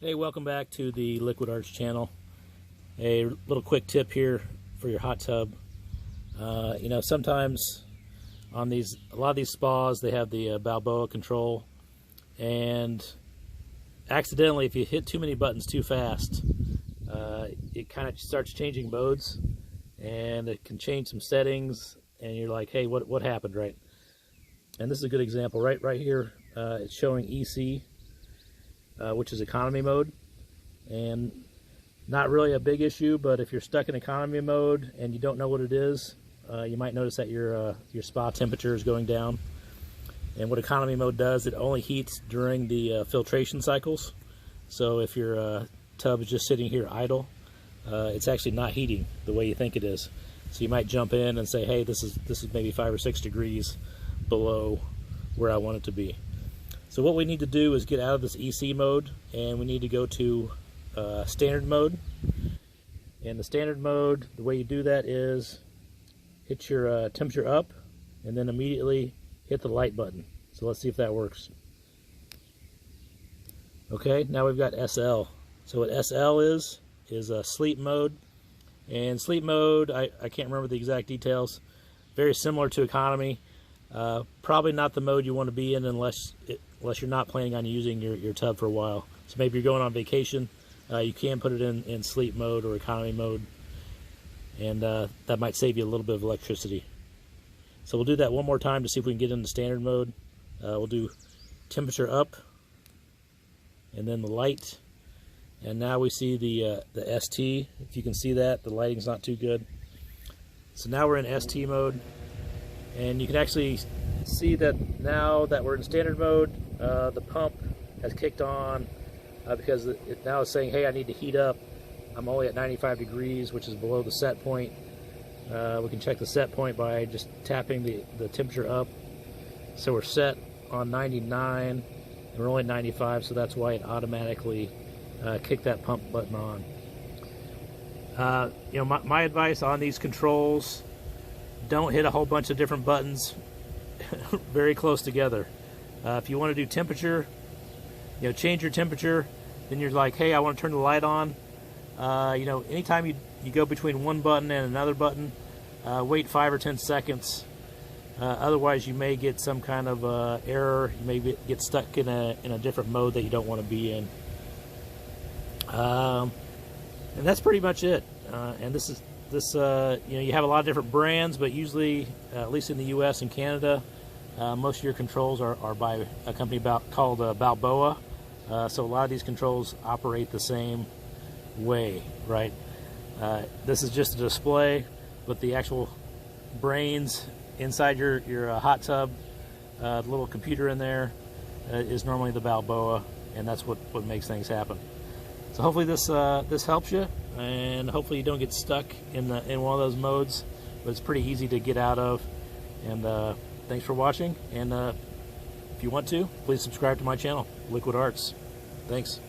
Hey, welcome back to the Liquid Arts channel. A little quick tip here for your hot tub. Sometimes on a lot of these spas, they have the Balboa control, and accidentally, if you hit too many buttons too fast, it kind of starts changing modes, and it can change some settings, and you're like, hey, what happened, right? And this is a good example, right here. It's showing EC, which is economy mode, and not really a big issue, but if you're stuck in economy mode and you don't know what it is, you might notice that your spa temperature is going down. And what economy mode does, it only heats during the filtration cycles. So if your tub is just sitting here idle, it's actually not heating the way you think it is. So you might jump in and say, hey, this is maybe 5 or 6 degrees below where I want it to be. So what we need to do is get out of this EC mode, and we need to go to standard mode. In the standard mode, the way you do that is hit your temperature up, and then immediately hit the light button. So let's see if that works. Okay, now we've got SL. So what SL is sleep mode. And sleep mode, I can't remember the exact details. Very similar to economy. Probably not the mode you want to be in unless you're not planning on using your tub for a while. So maybe you're going on vacation, you can put it in sleep mode or economy mode, and that might save you a little bit of electricity. So we'll do that one more time to see if we can get into standard mode. We'll do temperature up, and then the light, and now we see the ST. If you can see that, the lighting's not too good. So now we're in ST mode. And you can actually see that now that we're in standard mode, the pump has kicked on because it now is saying, hey, I need to heat up. I'm only at 95 degrees, which is below the set point. We can check the set point by just tapping the temperature up. So we're set on 99, and we're only at 95, so that's why it automatically kicked that pump button on. My advice on these controls: don't hit a whole bunch of different buttons very close together. If you want to do temperature, change your temperature, then you're like, hey, I want to turn the light on. Anytime you go between one button and another button, wait 5 or 10 seconds. Otherwise, you may get some kind of error. You may get stuck in a different mode that you don't want to be in. And that's pretty much it. And this, you have a lot of different brands, but usually, at least in the U.S. and Canada, most of your controls are by a company called Balboa. So a lot of these controls operate the same way, right? This is just a display, but the actual brains inside your hot tub, the little computer in there, is normally the Balboa, and that's what makes things happen. So hopefully this helps you, and hopefully you don't get stuck in one of those modes, but it's pretty easy to get out of. And thanks for watching, and if you want to, please subscribe to my channel, Liquid Arts. Thanks.